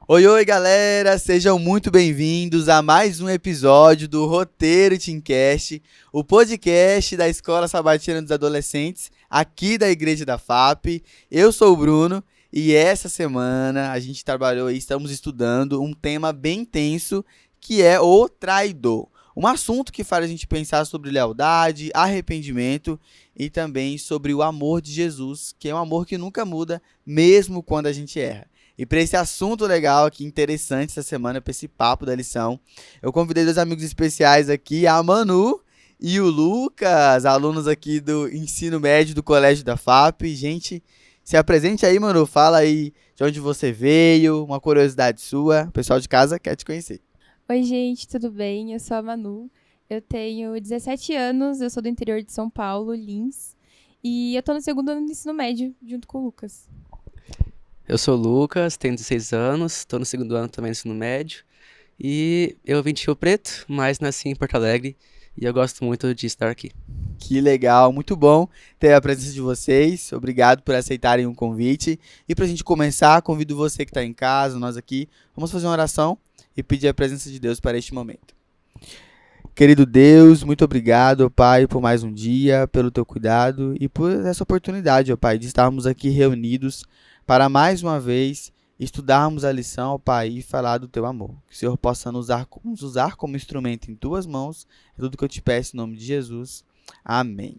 Oi, oi, galera! Sejam muito bem-vindos a mais um episódio do Roteiro Teamcast, o podcast da Escola Sabatina dos Adolescentes, aqui da Igreja da FAP. Eu sou o Bruno e essa semana a gente trabalhou e estamos estudando um tema bem tenso, que é o traidor. Um assunto que faz a gente pensar sobre lealdade, arrependimento e também sobre o amor de Jesus, que é um amor que nunca muda, mesmo quando a gente erra. E para esse assunto legal aqui, interessante essa semana, para esse papo da lição, eu convidei dois amigos especiais aqui, a Manu e o Lucas, alunos aqui do ensino médio do Colégio da FAP. Gente, se apresente aí, Manu, fala aí de onde você veio, uma curiosidade sua, o pessoal de casa quer te conhecer. Oi, gente, tudo bem? Eu sou a Manu. Eu tenho 17 anos, eu sou do interior de São Paulo, Lins. E eu tô no segundo ano do ensino médio, junto com o Lucas. Eu sou o Lucas, tenho 16 anos, estou no segundo ano também do ensino médio. E eu vim de Rio Preto, mas nasci em Porto Alegre e eu gosto muito de estar aqui. Que legal, muito bom ter a presença de vocês. Obrigado por aceitarem o convite. E para a gente começar, convido você que está em casa, nós aqui, vamos fazer uma oração e pedir a presença de Deus para este momento. Querido Deus, muito obrigado, ó Pai, por mais um dia, pelo teu cuidado e por essa oportunidade, ó Pai, de estarmos aqui reunidos para mais uma vez estudarmos a lição, ó Pai, e falar do teu amor. Que o Senhor possa nos usar como instrumento em tuas mãos. É tudo que eu te peço em nome de Jesus. Amém.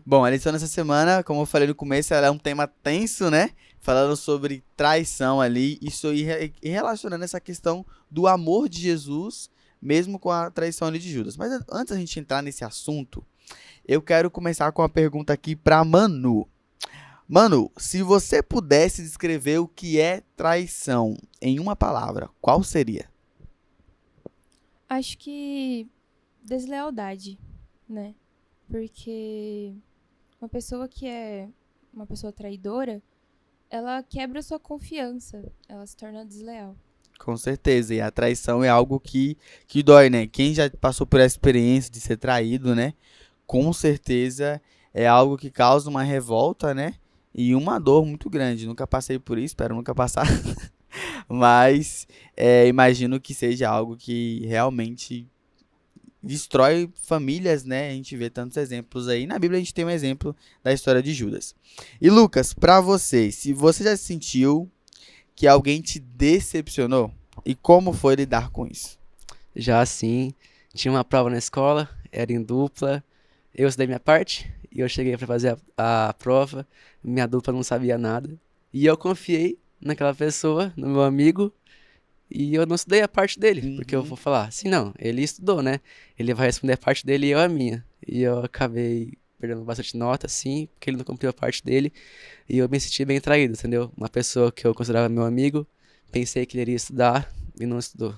Bom, a lição dessa semana, como eu falei no começo, ela é um tema tenso, né? Falando sobre traição ali, isso e relacionando essa questão do amor de Jesus, mesmo com a traição ali de Judas. Mas antes da gente entrar nesse assunto, eu quero começar com uma pergunta aqui para Manu. Manu, se você pudesse descrever o que é traição em uma palavra, qual seria? Acho que deslealdade, né? Porque uma pessoa que é uma pessoa traidora, ela quebra sua confiança, ela se torna desleal. Com certeza, e a traição é algo que dói, né? Quem já passou por essa experiência de ser traído, né? Com certeza é algo que causa uma revolta, né? E uma dor muito grande. Nunca passei por isso, espero nunca passar. Mas imagino que seja algo que realmente destrói famílias, né? A gente vê tantos exemplos aí. Na Bíblia a gente tem um exemplo da história de Judas. E Lucas, pra você, se você já sentiu que alguém te decepcionou, e como foi lidar com isso? Já assim, tinha uma prova na escola, era em dupla, eu estudei minha parte e eu cheguei para fazer a prova, minha dupla não sabia nada. E eu confiei naquela pessoa, no meu amigo, e eu não estudei a parte dele, porque eu Uhum. vou falar assim, não, ele estudou, né? Ele vai responder a parte dele e eu a minha. E eu acabei perdendo bastante nota, assim, porque ele não cumpriu a parte dele, e eu me senti bem traído, entendeu? Uma pessoa que eu considerava meu amigo, pensei que ele iria estudar e não estudou.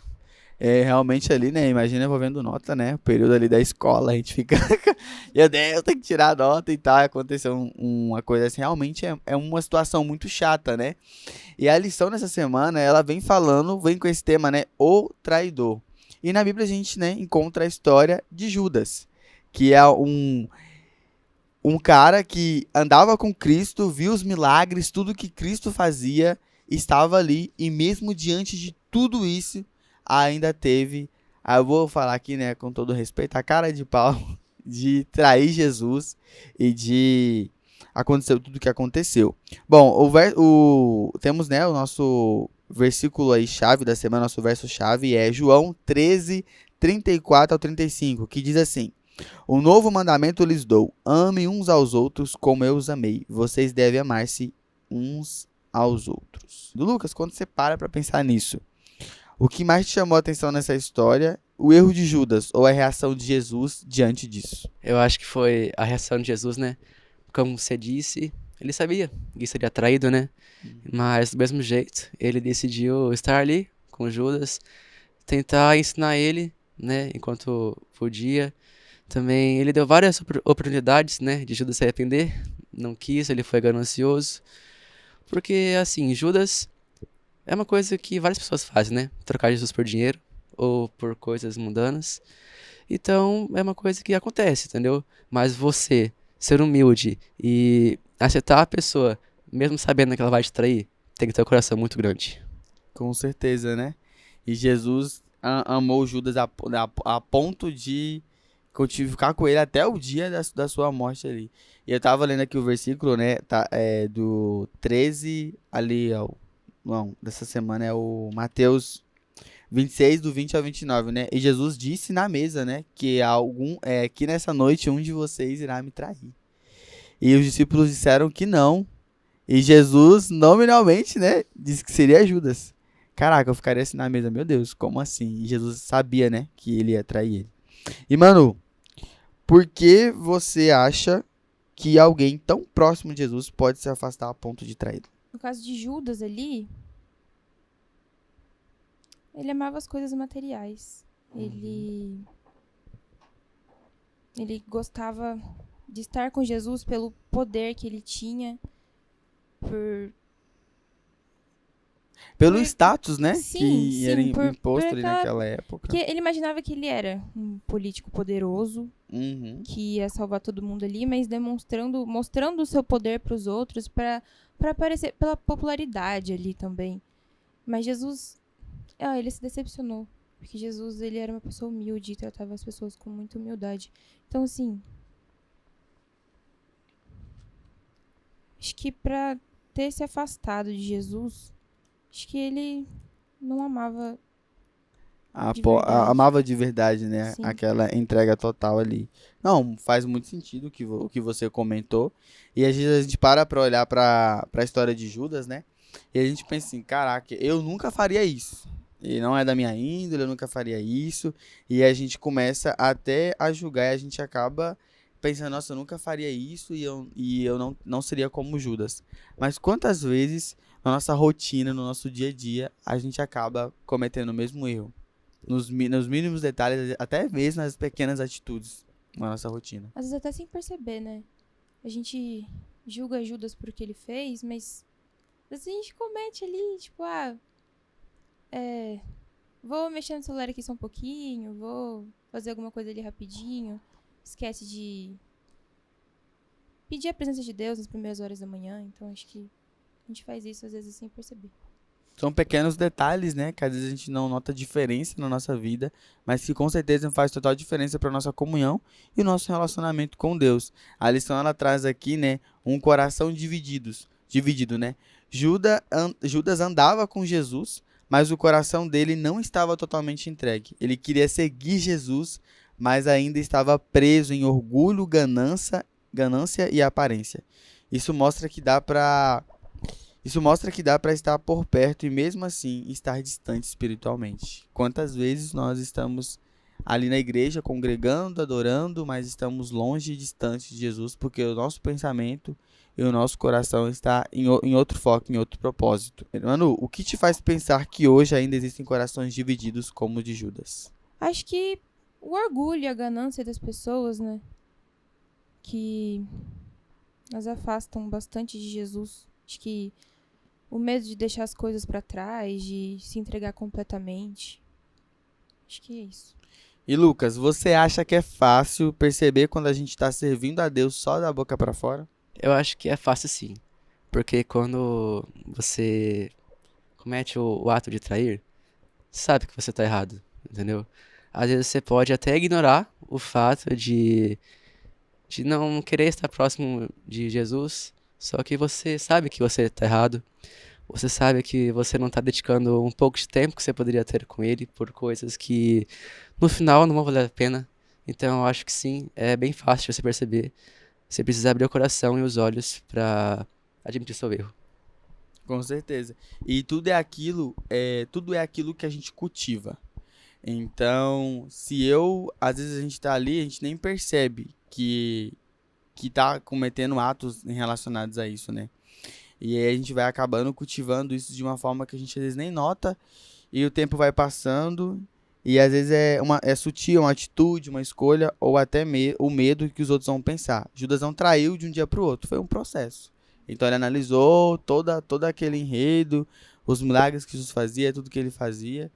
É, realmente ali, né? Imagina envolvendo nota, né? O período ali da escola, a gente fica. Meu Deus, tem que tirar a nota e tal. Aconteceu uma coisa assim. Realmente é uma situação muito chata, né? E a lição nessa semana, ela vem falando, vem com esse tema, né? O traidor. E na Bíblia a gente, né, encontra a história de Judas, que é um cara que andava com Cristo, viu os milagres, tudo que Cristo fazia, estava ali e mesmo diante de tudo isso, ainda teve, eu vou falar aqui, né, com todo respeito, a cara de pau de trair Jesus e de aconteceu tudo o que aconteceu. Bom, temos, né, o nosso versículo aí chave da semana, nosso verso chave é João 13, 34 ao 35, que diz assim: um novo mandamento lhes dou: amem uns aos outros como eu os amei. Vocês devem amar-se uns aos outros. Lucas, quando você para pensar nisso, o que mais te chamou a atenção nessa história? O erro de Judas ou a reação de Jesus diante disso? Eu acho que foi a reação de Jesus, né? Como você disse, ele sabia que seria traído, né? Mas do mesmo jeito, ele decidiu estar ali com Judas, tentar ensinar ele, né, enquanto podia. Também ele deu várias oportunidades, né, de Judas se arrepender. Não quis, ele foi ganancioso. Porque, assim, Judas é uma coisa que várias pessoas fazem, né? Trocar Jesus por dinheiro ou por coisas mundanas. Então, é uma coisa que acontece, entendeu? Mas você ser humilde e aceitar a pessoa, mesmo sabendo que ela vai te trair, tem que ter um coração muito grande. Com certeza, né? E Jesus amou Judas a ponto de ficar com ele até o dia da sua morte ali. E eu tava lendo aqui o versículo, né? Tá, do 13 ali, ó. Não, dessa semana é o Mateus 26, do 20 ao 29, né? E Jesus disse na mesa, né? Que nessa noite um de vocês irá me trair. E os discípulos disseram que não. E Jesus, nominalmente, né? Disse que seria Judas. Caraca, eu ficaria assim na mesa, meu Deus, como assim? E Jesus sabia, né? Que ele ia trair ele. E, Manu, por que você acha que alguém tão próximo de Jesus pode se afastar a ponto de traí-lo? No caso de Judas ali, ele amava as coisas materiais. Ele gostava de estar com Jesus pelo poder que ele tinha, Pelo por- status, né? sim, Que era sim, por imposto ali aquela. naquela época. Porque ele imaginava que ele era um político poderoso, Uhum. que ia salvar todo mundo ali, mas mostrando o seu poder para os outros, para aparecer pela popularidade ali também. Mas Jesus, ele se decepcionou, porque Jesus, ele era uma pessoa humilde e tratava as pessoas com muita humildade. Então, assim, acho que para ter se afastado de Jesus, acho que ele não amava de verdade. Amava de verdade, né? Sim. Aquela entrega total ali. Não, faz muito sentido o que você comentou. E às vezes a gente pra olhar pra história de Judas, né? E a gente pensa assim, caraca, eu nunca faria isso. E não é da minha índole, eu nunca faria isso. E a gente começa até a julgar e a gente acaba pensando, nossa, eu nunca faria isso e eu não seria como Judas. Mas quantas vezes na nossa rotina, no nosso dia a dia, a gente acaba cometendo o mesmo erro? Nos mínimos detalhes, até mesmo nas pequenas atitudes na nossa rotina. Às vezes até sem perceber, né? A gente julga Judas por o que ele fez, mas às vezes a gente comete ali, tipo, vou mexer no celular aqui só um pouquinho, vou fazer alguma coisa ali rapidinho, esquece de pedir a presença de Deus nas primeiras horas da manhã, então acho que a gente faz isso às vezes sem perceber. São pequenos detalhes, né? Que às vezes a gente não nota diferença na nossa vida, mas que com certeza faz total diferença para nossa comunhão e o nosso relacionamento com Deus. A lição ela traz aqui, né? Um coração dividido, né? Judas andava com Jesus, mas o coração dele não estava totalmente entregue. Ele queria seguir Jesus, mas ainda estava preso em orgulho, ganância e aparência. Isso mostra que dá para estar por perto e mesmo assim estar distante espiritualmente. Quantas vezes nós estamos ali na igreja congregando, adorando, mas estamos longe e distante de Jesus porque o nosso pensamento e o nosso coração está em outro foco, em outro propósito. Manu, o que te faz pensar que hoje ainda existem corações divididos como o de Judas? Acho que o orgulho e a ganância das pessoas, né? Que as afastam bastante de Jesus. Acho que o medo de deixar as coisas pra trás, de se entregar completamente. Acho que é isso. E Lucas, você acha que é fácil perceber quando a gente está servindo a Deus só da boca para fora? Eu acho que é fácil sim. Porque quando você comete o ato de trair, sabe que você tá errado, entendeu? Às vezes você pode até ignorar o fato de não querer estar próximo de Jesus, só que você sabe que você tá errado. Você sabe que você não tá dedicando um pouco de tempo que você poderia ter com ele por coisas que no final não vão valer a pena. Então eu acho que sim, é bem fácil de você perceber. Você precisa abrir o coração e os olhos pra admitir seu erro. Com certeza. E tudo é aquilo que a gente cultiva. Então, às vezes a gente tá ali, a gente nem percebe que tá cometendo atos relacionados a isso, né? E aí a gente vai acabando cultivando isso de uma forma que a gente às vezes nem nota, e o tempo vai passando, e às vezes é sutil, uma atitude, uma escolha, ou até o medo que os outros vão pensar. Judas não traiu de um dia para o outro, foi um processo. Então ele analisou todo aquele enredo, os milagres que Jesus fazia, tudo que ele fazia,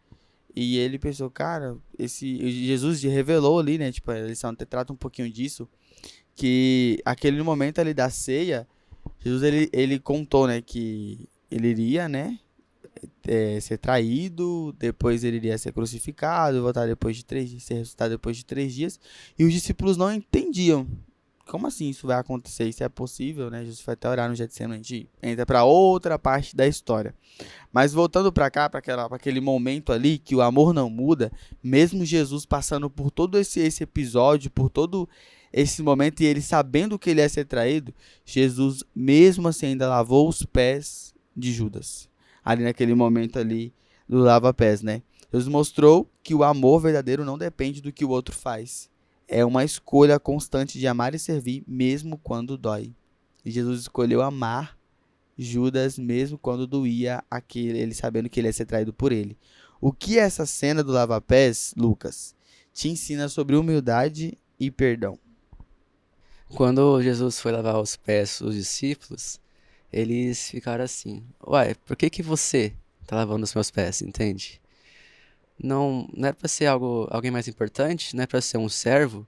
e ele pensou, cara, Jesus revelou ali, né? Tipo, a lição até trata um pouquinho disso, que aquele momento ali da ceia, Jesus ele contou, né, que ele iria, né, ser traído, depois ele iria ser crucificado, voltar depois de 3 dias, ser ressuscitado depois de 3 dias, e os discípulos não entendiam. Como assim isso vai acontecer? Isso é possível, né? Jesus foi até orar no Getsemane, a gente entra para outra parte da história. Mas voltando para cá, para aquele momento ali que o amor não muda, mesmo Jesus passando por todo esse episódio, por todo esse momento e ele sabendo que ele ia ser traído, Jesus mesmo assim ainda lavou os pés de Judas. Ali naquele momento ali do lava-pés, né? Jesus mostrou que o amor verdadeiro não depende do que o outro faz. É uma escolha constante de amar e servir, mesmo quando dói. E Jesus escolheu amar Judas, mesmo quando doía ele sabendo que ele ia ser traído por ele. O que essa cena do lava-pés, Lucas, te ensina sobre humildade e perdão? Quando Jesus foi lavar os pés dos discípulos, eles ficaram assim: Uai, por que que você tá lavando os meus pés, entende? Não é pra ser alguém mais importante, não é pra ser um servo.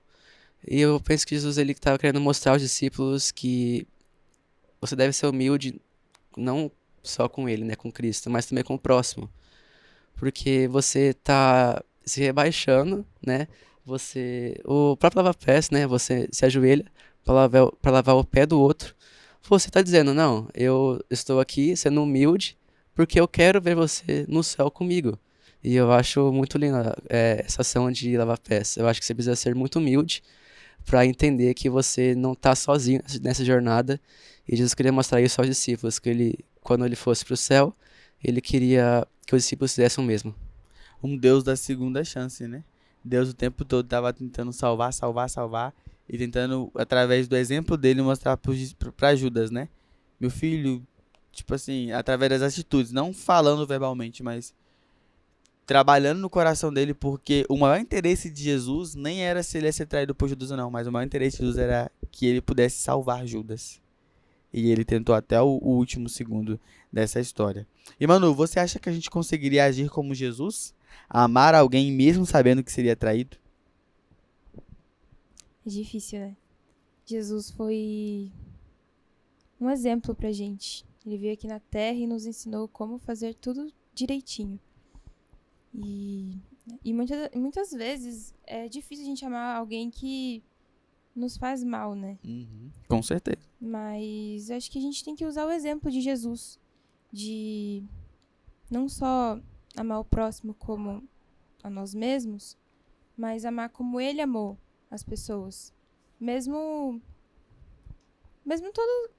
E eu penso que Jesus ele estava querendo mostrar aos discípulos que você deve ser humilde não só com ele, né, com Cristo, mas também com o próximo. Porque você tá se rebaixando, né? O próprio lava-pés, né? Você se ajoelha para lavar o pé do outro. Você tá dizendo, não, eu estou aqui sendo humilde porque eu quero ver você no céu comigo. E eu acho muito linda essa ação de lavar pés. Eu acho que você precisa ser muito humilde para entender que você não tá sozinho nessa jornada. E Jesus queria mostrar isso aos discípulos, que quando ele fosse para o céu, ele queria que os discípulos fizessem o mesmo. Um Deus da segunda chance, né? Deus o tempo todo estava tentando salvar, salvar, salvar e tentando, através do exemplo dele, mostrar para Judas, né? Meu filho, tipo assim, através das atitudes, não falando verbalmente, mas trabalhando no coração dele, porque o maior interesse de Jesus nem era se ele ia ser traído por Judas ou não, mas o maior interesse de Jesus era que ele pudesse salvar Judas. E ele tentou até o último segundo dessa história. E Manu, você acha que a gente conseguiria agir como Jesus? Amar alguém mesmo sabendo que seria traído? É difícil, né? Jesus foi um exemplo pra gente. Ele veio aqui na Terra e nos ensinou como fazer tudo direitinho. E muitas vezes é difícil a gente amar alguém que nos faz mal, né? Com certeza. Mas eu acho que a gente tem que usar o exemplo de Jesus. De não só amar o próximo como a nós mesmos, mas amar como ele amou as pessoas. Mesmo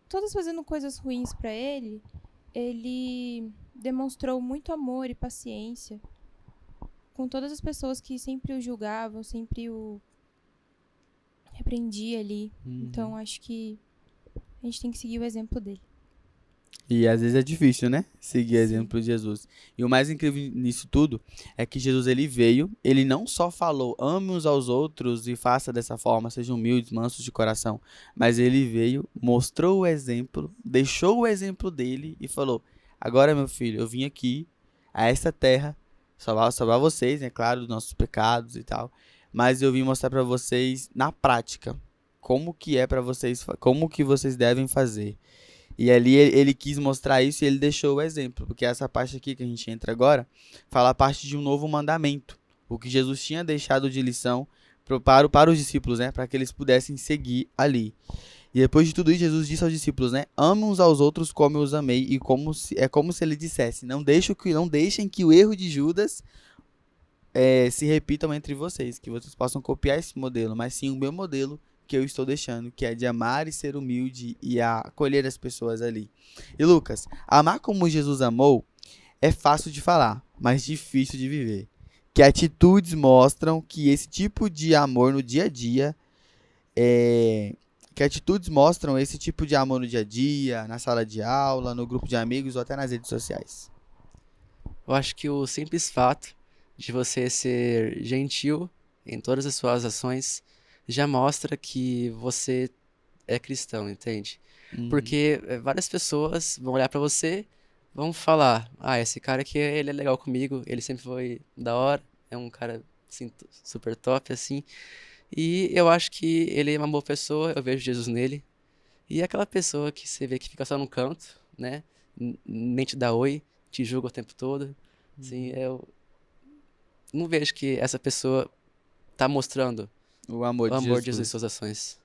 todas fazendo coisas ruins pra ele, ele demonstrou muito amor e paciência com todas as pessoas que sempre o julgavam, sempre o repreendia ali. Então acho que a gente tem que seguir o exemplo dele. E às vezes é difícil, né? Seguir o Sim. exemplo de Jesus. E o mais incrível nisso tudo é que Jesus ele veio, ele não só falou ame uns aos outros e faça dessa forma, sejam humildes, mansos de coração, mas ele veio, mostrou o exemplo, deixou o exemplo dele e falou: agora, meu filho, eu vim aqui a essa terra salvar vocês, né? Claro, dos nossos pecados e tal, mas eu vim mostrar para vocês na prática como que é para vocês, como que vocês devem fazer. E ali ele quis mostrar isso e ele deixou o exemplo, porque essa parte aqui que a gente entra agora fala a parte de um novo mandamento, o que Jesus tinha deixado de lição para os discípulos, né, para que eles pudessem seguir ali. E depois de tudo isso, Jesus disse aos discípulos, né, amem uns aos outros como eu os amei, e como se ele dissesse, não deixem que o erro de Judas se repitam entre vocês, que vocês possam copiar esse modelo, mas sim o meu modelo que eu estou deixando, que é de amar e ser humilde e acolher as pessoas ali. E Lucas, amar como Jesus amou é fácil de falar, mas difícil de viver. Que atitudes mostram que esse tipo de amor no dia a dia que atitudes mostram esse tipo de amor no dia a dia, na sala de aula, no grupo de amigos ou até nas redes sociais? Eu acho que o simples fato de você ser gentil em todas as suas ações já mostra que você é cristão, entende? Porque várias pessoas vão olhar pra você, vão falar, esse cara aqui, ele é legal comigo, ele sempre foi da hora, é um cara assim, super top, assim. E eu acho que ele é uma boa pessoa, eu vejo Jesus nele. E é aquela pessoa que você vê que fica só no canto, né? Nem te dá oi, te julga o tempo todo. Assim, eu não vejo que essa pessoa tá mostrando O amor o de amor de Jesus em Jesus. suas ações.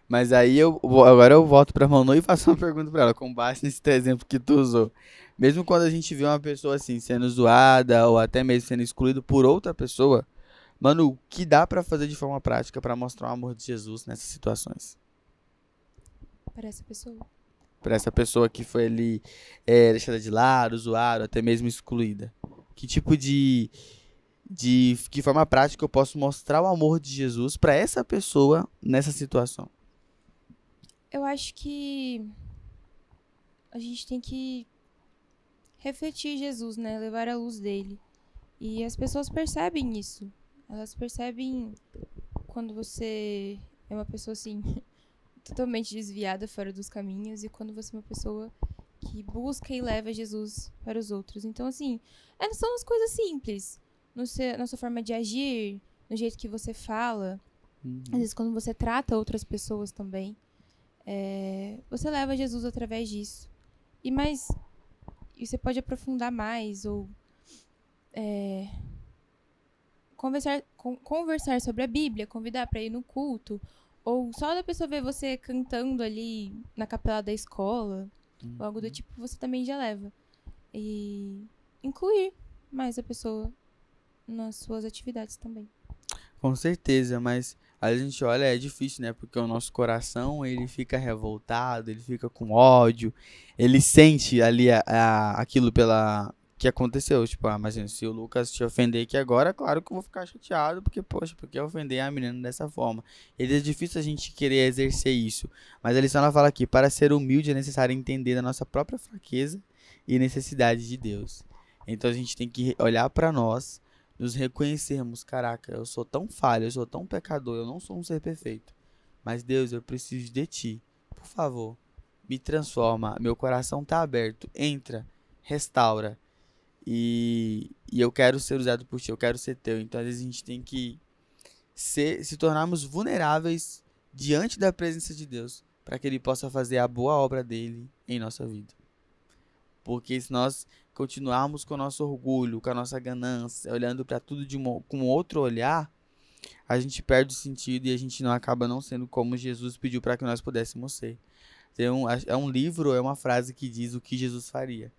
Mas aí agora eu volto pra Manu e faço uma pergunta pra ela, com base nesse teu exemplo que tu usou. Mesmo quando a gente vê uma pessoa assim sendo zoada ou até mesmo sendo excluído por outra pessoa, Manu, o que dá pra fazer de forma prática pra mostrar o amor de Jesus nessas situações? Para essa pessoa. Pra essa pessoa que foi ali deixada de lado, zoada, até mesmo excluída. Que tipo de que forma prática eu posso mostrar o amor de Jesus pra essa pessoa nessa situação? Eu acho que a gente tem que refletir Jesus, né? Levar a luz dele. E as pessoas percebem isso. Elas percebem quando você é uma pessoa assim, totalmente desviada, fora dos caminhos, e quando você é uma pessoa que busca e leva Jesus para os outros. Então, assim, são as coisas simples. Na sua forma de agir, no jeito que você fala. Às vezes, quando você trata outras pessoas também. Você leva Jesus através disso. E você pode aprofundar mais, ou conversar sobre a Bíblia, convidar para ir no culto, ou só da pessoa ver você cantando ali na capela da escola, ou algo do tipo, você também já leva. E incluir mais a pessoa nas suas atividades também. Com certeza, mas a gente olha, é difícil, né? Porque o nosso coração, ele fica revoltado, ele fica com ódio, ele sente ali aquilo pela que aconteceu. Tipo, mas se o Lucas te ofender aqui agora, claro que eu vou ficar chateado, porque, poxa, porque ofender a menina dessa forma. Ele é difícil a gente querer exercer isso. Mas a lição ela fala aqui, para ser humilde é necessário entender a nossa própria fraqueza e necessidade de Deus. Então a gente tem que olhar para nós, nos reconhecermos, caraca, eu sou tão falho, eu sou tão pecador, eu não sou um ser perfeito. Mas Deus, eu preciso de ti. Por favor, me transforma. Meu coração tá aberto. Entra, restaura. E eu quero ser usado por ti, eu quero ser teu. Então, às vezes, a gente tem que se tornarmos vulneráveis diante da presença de Deus, para que Ele possa fazer a boa obra dele em nossa vida. Porque se nós continuarmos com o nosso orgulho, com a nossa ganância, olhando para tudo com outro olhar, a gente perde o sentido e a gente não acaba não sendo como Jesus pediu para que nós pudéssemos ser. É um livro, é uma frase que diz o que Jesus faria.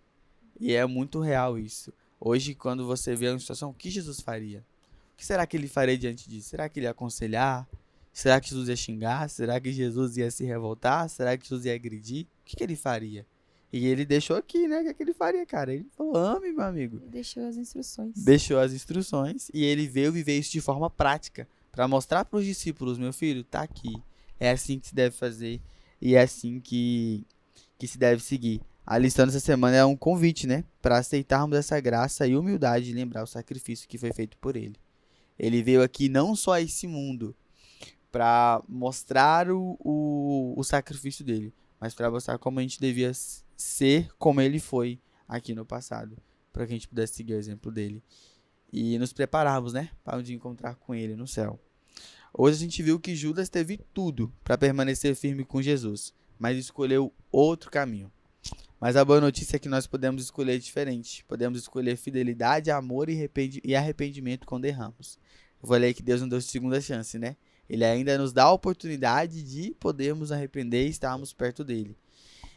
E é muito real isso. Hoje, quando você vê uma situação, o que Jesus faria? O que será que ele faria diante disso? Será que ele ia aconselhar? Será que Jesus ia xingar? Será que Jesus ia se revoltar? Será que Jesus ia agredir? O que ele faria? E ele deixou aqui, né? O que ele faria, cara? Ele falou, ame, meu amigo. Ele deixou as instruções. Deixou as instruções e ele veio viver isso de forma prática para mostrar para os discípulos, meu filho, tá aqui. É assim que se deve fazer e é assim que se deve seguir. A lição dessa semana é um convite, né? Para aceitarmos essa graça e humildade e lembrar o sacrifício que foi feito por ele. Ele veio aqui não só a esse mundo para mostrar o sacrifício dele, mas para mostrar como a gente devia ser como ele foi aqui no passado, para que a gente pudesse seguir o exemplo dele e nos prepararmos, né, para um dia encontrar com ele no céu. Hoje a gente viu que Judas teve tudo para permanecer firme com Jesus, mas escolheu outro caminho. Mas a boa notícia é que nós podemos escolher diferente. Podemos escolher fidelidade, amor e arrependimento quando erramos. Eu falei que Deus nos deu segunda chance, né? Ele ainda nos dá a oportunidade de podermos arrepender e estarmos perto dele.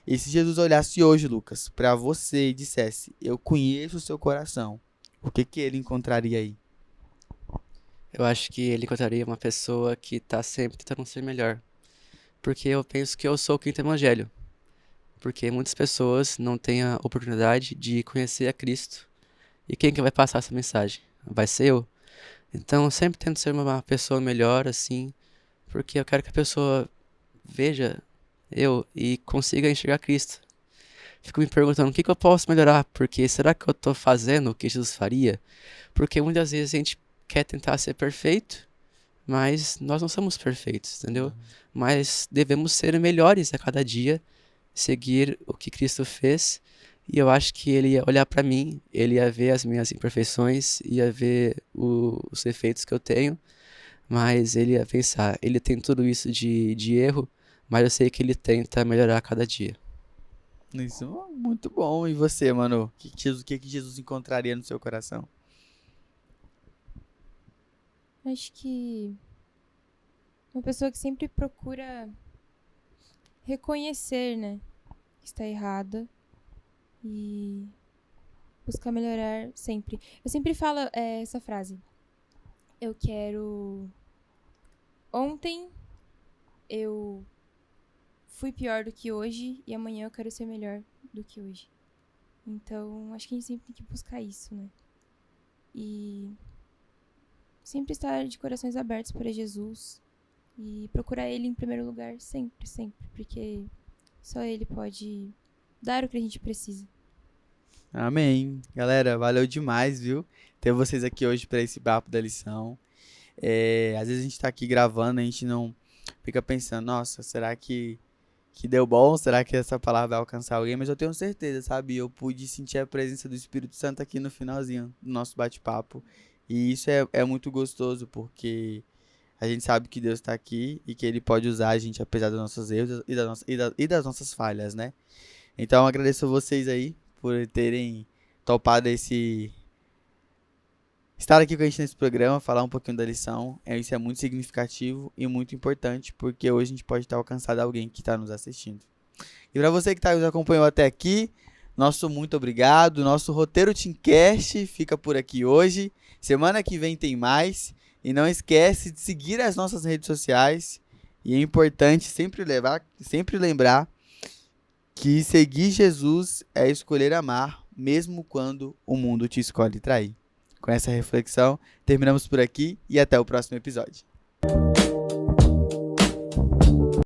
E se Jesus olhasse hoje, Lucas, para você e dissesse, eu conheço o seu coração, o que ele encontraria aí? Eu acho que ele encontraria uma pessoa que tá sempre tentando ser melhor. Porque eu penso que eu sou o quinto evangelho. Porque muitas pessoas não têm a oportunidade de conhecer a Cristo. E quem que vai passar essa mensagem? Vai ser eu. Então eu sempre tento ser uma pessoa melhor, assim, porque eu quero que a pessoa veja eu e consiga enxergar Cristo. Fico me perguntando o que eu posso melhorar, porque será que eu tô fazendo o que Jesus faria? Porque muitas vezes a gente quer tentar ser perfeito, mas nós não somos perfeitos, entendeu? Mas devemos ser melhores a cada dia, seguir o que Cristo fez. E eu acho que ele ia olhar pra mim, ele ia ver as minhas imperfeições, ia ver os defeitos que eu tenho, mas ele ia pensar, ele tem tudo isso de erro, mas eu sei que ele tenta melhorar a cada dia. Isso, muito bom. E você, mano? O que que Jesus encontraria no seu coração? Acho que uma pessoa que sempre procura reconhecer, né, que está errada e buscar melhorar sempre. Eu sempre falo essa frase. Eu quero... Ontem eu fui pior do que hoje e amanhã eu quero ser melhor do que hoje. Então, acho que a gente sempre tem que buscar isso, né? E sempre estar de corações abertos para Jesus e procurar Ele em primeiro lugar, sempre, sempre, porque só Ele pode dar o que a gente precisa. Amém. Galera, valeu demais, viu? Ter vocês aqui hoje para esse papo da lição. Às vezes a gente tá aqui gravando, a gente não fica pensando, nossa, será que deu bom? Será que essa palavra vai alcançar alguém? Mas eu tenho certeza, sabe? Eu pude sentir a presença do Espírito Santo aqui no finalzinho do nosso bate-papo. E isso é muito gostoso, porque a gente sabe que Deus está aqui e que Ele pode usar a gente apesar dos nossos erros e das nossas falhas, né? Então eu agradeço a vocês aí por terem topado estar aqui com a gente nesse programa, falar um pouquinho da lição. Isso é muito significativo e muito importante, porque hoje a gente pode estar alcançando alguém que está nos assistindo. E para você que nos acompanhou até aqui, nosso muito obrigado. Nosso roteiro Teamcast fica por aqui hoje. Semana que vem tem mais. E não esquece de seguir as nossas redes sociais. E é importante sempre lembrar que seguir Jesus é escolher amar, mesmo quando o mundo te escolhe trair. Com essa reflexão, terminamos por aqui e até o próximo episódio.